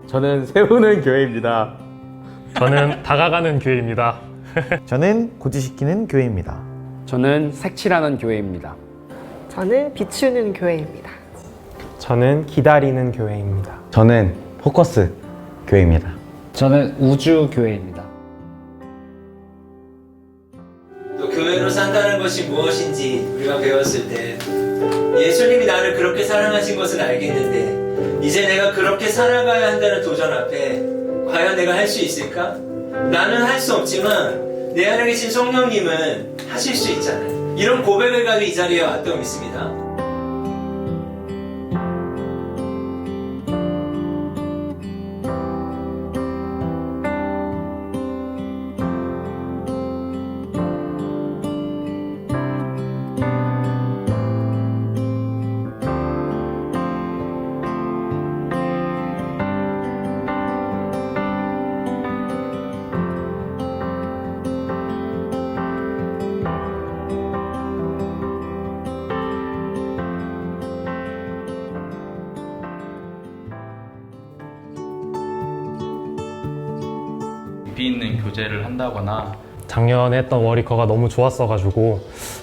저는 세우는 교회입니다. 저는 다가가는 교회입니다. 저는 고지시키는 교회입니다. 저는 색칠하는 교회입니다. 저는 비추는 교회입니다. 저는 기다리는 교회입니다. 저는 포커스 교회입니다. 저는 우주 교회입니다. 또 교회로 산다는 것이 무엇인지 우리가 배웠을 때 예수님이 나를 그렇게 사랑하신 것은 알겠는데 이제 내가 그렇게 살아가야 한다는 도전 앞에 과연 내가 할 수 있을까? 나는 할 수 없지만 내 안에 계신 성령님은 하실 수 있잖아요. 이런 고백을 가지고 이 자리에 왔다고 믿습니다. 깊이 있는 교제를 한다거나 작년에 했던 워리커가 너무 좋았어가지고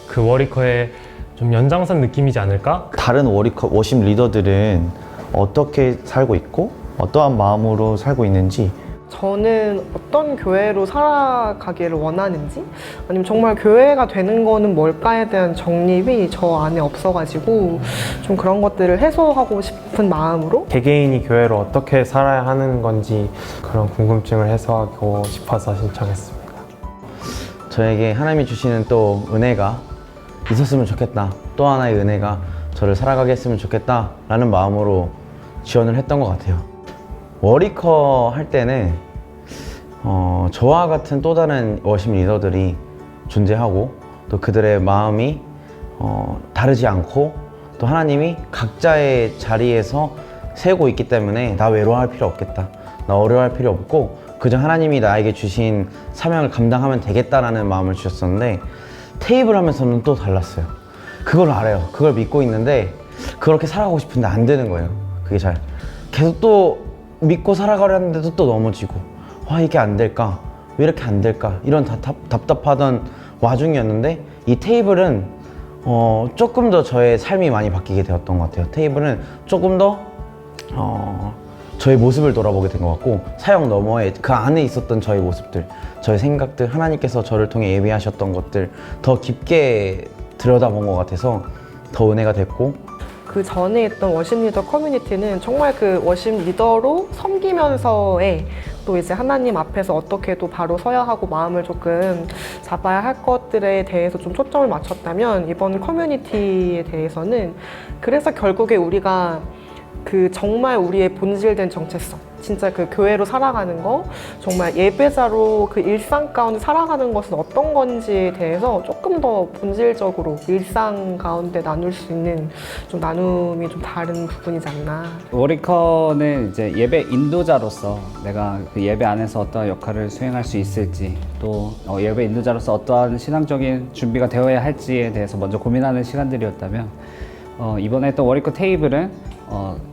그 워리커의 좀 연장선 느낌이지 않을까? 다른 워십 리더들은 어떻게 살고 있고 어떠한 마음으로 살고 있는지, 저는 어떤 교회로 살아가기를 원하는지, 아니면 정말 교회가 되는 거는 뭘까에 대한 정립이 저 안에 없어가지고 좀 그런 것들을 해소하고 싶은 마음으로 개개인이 교회로 어떻게 살아야 하는 건지 그런 궁금증을 해소하고 싶어서 신청했습니다. 저에게 하나님이 주시는 또 은혜가 있었으면 좋겠다. 또 하나의 은혜가 저를 살아가게 했으면 좋겠다 라는 마음으로 지원을 했던 것 같아요. 워리커 할 때는 저와 같은 또 다른 워십 리더들이 존재하고 또 그들의 마음이 다르지 않고 또 하나님이 각자의 자리에서 세우고 있기 때문에 나 외로워할 필요 없겠다, 나 어려워할 필요 없고 그저 하나님이 나에게 주신 사명을 감당하면 되겠다라는 마음을 주셨었는데, 테이블 하면서는 또 달랐어요. 그걸 알아요. 그걸 믿고 있는데 그렇게 살아가고 싶은데 안 되는 거예요. 그게 잘 계속 또 믿고 살아가려 하는데도 또 넘어지고, 와 이게 안 될까, 왜 이렇게 안 될까, 이런 답답하던 와중이었는데 이 테이블은 조금 더 저의 삶이 많이 바뀌게 되었던 것 같아요. 테이블은 조금 더 저의 모습을 돌아보게 된 것 같고, 사역 너머에 그 안에 있었던 저의 모습들, 저의 생각들, 하나님께서 저를 통해 예비하셨던 것들 더 깊게 들여다본 것 같아서 더 은혜가 됐고, 그 전에 있던 워십 리더 커뮤니티는 정말 그 워십 리더로 섬기면서의 또 이제 하나님 앞에서 어떻게 또 바로 서야 하고 마음을 조금 잡아야 할 것들에 대해서 좀 초점을 맞췄다면, 이번 커뮤니티에 대해서는 그래서 결국에 우리가 그 정말 우리의 본질된 정체성, 진짜 그 교회로 살아가는 거, 정말 예배자로 그 일상 가운데 살아가는 것은 어떤 건지에 대해서 조금 더 본질적으로 일상 가운데 나눌 수 있는 좀 나눔이 좀 다른 부분이지 않나. 워리커는 이제 예배 인도자로서 내가 그 예배 안에서 어떠한 역할을 수행할 수 있을지, 또 예배 인도자로서 어떠한 신앙적인 준비가 되어야 할지에 대해서 먼저 고민하는 시간들이었다면, 이번에 했던 워리커 테이블은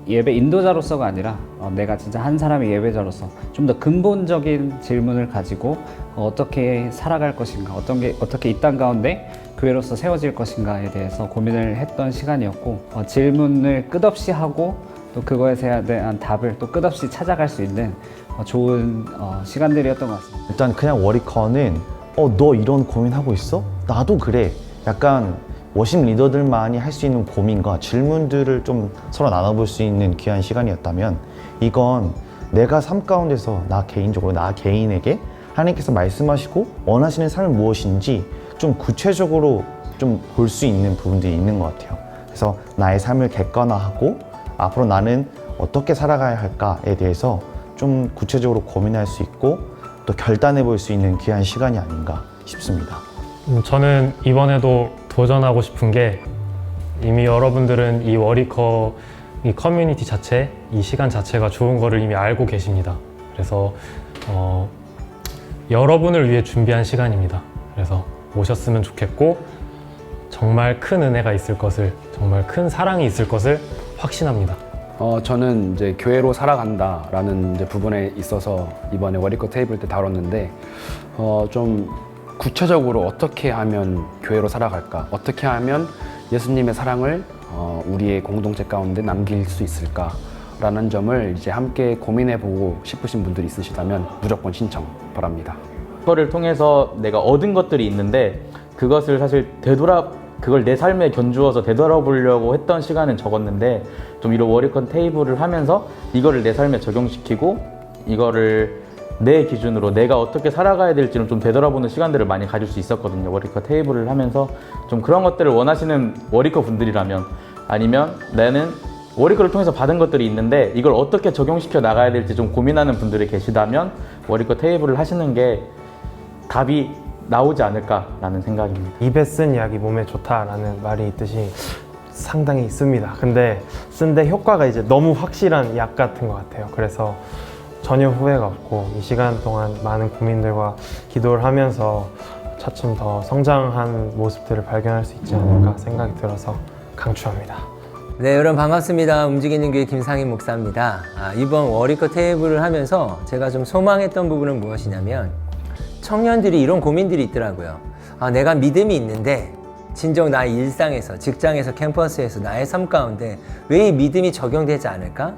예배 인도자로서가 아니라 내가 진짜 한 사람의 예배자로서 좀 더 근본적인 질문을 가지고 어떻게 살아갈 것인가, 어떻게 이 땅 가운데 교회로서 세워질 것인가에 대해서 고민을 했던 시간이었고, 질문을 끝없이 하고 또 그거에 대한 답을 또 끝없이 찾아갈 수 있는 좋은 시간들이었던 것 같습니다. 일단 그냥 워리커는 너 이런 고민하고 있어? 나도 그래. 약간 워십 리더들만이 할 수 있는 고민과 질문들을 좀 서로 나눠볼 수 있는 귀한 시간이었다면, 이건 내가 삶 가운데서 나 개인에게 하나님께서 말씀하시고 원하시는 삶은 무엇인지 좀 구체적으로 좀 볼 수 있는 부분들이 있는 것 같아요. 그래서 나의 삶을 객관화하고 앞으로 나는 어떻게 살아가야 할까에 대해서 좀 구체적으로 고민할 수 있고 또 결단해 볼 수 있는 귀한 시간이 아닌가 싶습니다. 저는 이번에도 도전하고 싶은 게, 이미 여러분들은 이 워리커 이 커뮤니티 자체, 이 시간 자체가 좋은 거를 이미 알고 계십니다. 그래서 여러분을 위해 준비한 시간입니다. 그래서 오셨으면 좋겠고, 정말 큰 은혜가 있을 것을, 정말 큰 사랑이 있을 것을 확신합니다. 저는 이제 교회로 살아간다라는 이제 부분에 있어서 이번에 워리커 테이블 때 다뤘는데 좀 구체적으로 어떻게 하면 교회로 살아갈까? 어떻게 하면 예수님의 사랑을 우리의 공동체 가운데 남길 수 있을까라는 점을 이제 함께 고민해보고 싶으신 분들이 있으시다면 무조건 신청 바랍니다. 그거를 통해서 내가 얻은 것들이 있는데 그것을 사실 그걸 내 삶에 견주어서 되돌아보려고 했던 시간은 적었는데 좀 이런 워리컨 테이블을 하면서 이거를 내 삶에 적용시키고 이거를 내 기준으로 내가 어떻게 살아가야 될지를 좀 되돌아보는 시간들을 많이 가질 수 있었거든요. 워리커 테이블을 하면서 좀 그런 것들을 원하시는 워리커 분들이라면 아니면 나는 워리커를 통해서 받은 것들이 있는데 이걸 어떻게 적용시켜 나가야 될지 좀 고민하는 분들이 계시다면 워리커 테이블을 하시는 게 답이 나오지 않을까라는 생각입니다. 입에 쓴 약이 몸에 좋다라는 말이 있듯이 상당히 씁니다. 근데 쓴데 효과가 이제 너무 확실한 약 같은 것 같아요. 그래서 전혀 후회가 없고 이 시간 동안 많은 고민들과 기도를 하면서 차츰 더 성장한 모습들을 발견할 수 있지 않을까 생각이 들어서 강추합니다. 네, 여러분 반갑습니다. 움직이는 교회 김상인 목사입니다. 이번 워리커 테이블을 하면서 제가 좀 소망했던 부분은 무엇이냐면 청년들이 이런 고민들이 있더라고요. 내가 믿음이 있는데 진정 나의 일상에서, 직장에서, 캠퍼스에서 나의 삶 가운데 왜 이 믿음이 적용되지 않을까?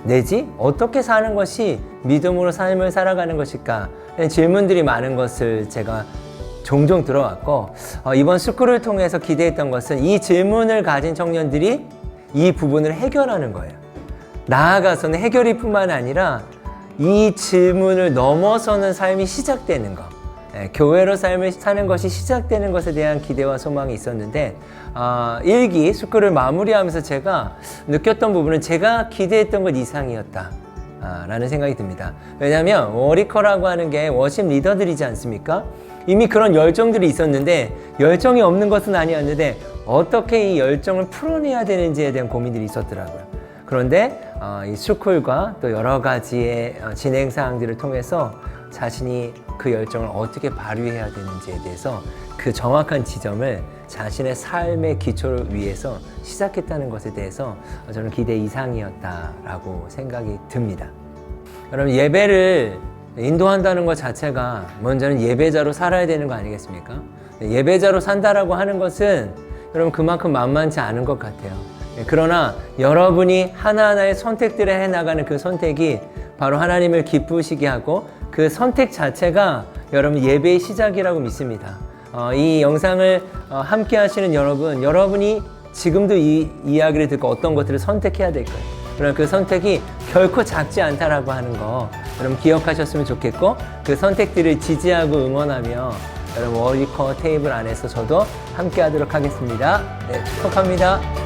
내지 어떻게 사는 것이 믿음으로 삶을 살아가는 것일까? 질문들이 많은 것을 제가 종종 들어왔고 이번 스쿨을 통해서 기대했던 것은 이 질문을 가진 청년들이 이 부분을 해결하는 거예요. 나아가서는 해결이 뿐만 아니라 이 질문을 넘어서는 삶이 시작되는 것, 교회로 삶을 사는 것이 시작되는 것에 대한 기대와 소망이 있었는데 1기 스쿨을 마무리하면서 제가 느꼈던 부분은 제가 기대했던 것 이상이었다 라는 생각이 듭니다. 왜냐하면 워리커라고 하는 게 워십 리더들이지 않습니까? 이미 그런 열정들이 있었는데 열정이 없는 것은 아니었는데 어떻게 이 열정을 풀어내야 되는지에 대한 고민들이 있었더라고요. 그런데 이 스쿨과 또 여러 가지의 진행 사항들을 통해서 자신이 그 열정을 어떻게 발휘해야 되는지에 대해서 그 정확한 지점을 자신의 삶의 기초를 위해서 시작했다는 것에 대해서 저는 기대 이상이었다라고 생각이 듭니다. 여러분, 예배를 인도한다는 것 자체가 먼저는 예배자로 살아야 되는 거 아니겠습니까? 예배자로 산다라고 하는 것은 여러분 그만큼 만만치 않은 것 같아요. 그러나 여러분이 하나하나의 선택들을 해나가는 그 선택이 바로 하나님을 기쁘시게 하고 그 선택 자체가 여러분 예배의 시작이라고 믿습니다. 이 영상을 함께 하시는 여러분이 지금도 이 이야기를 듣고 어떤 것들을 선택해야 될 거예요. 그러나 그 선택이 결코 작지 않다라고 하는 거 여러분 기억하셨으면 좋겠고 그 선택들을 지지하고 응원하며 여러분 워리커 테이블 안에서 저도 함께 하도록 하겠습니다. 네, 축복합니다.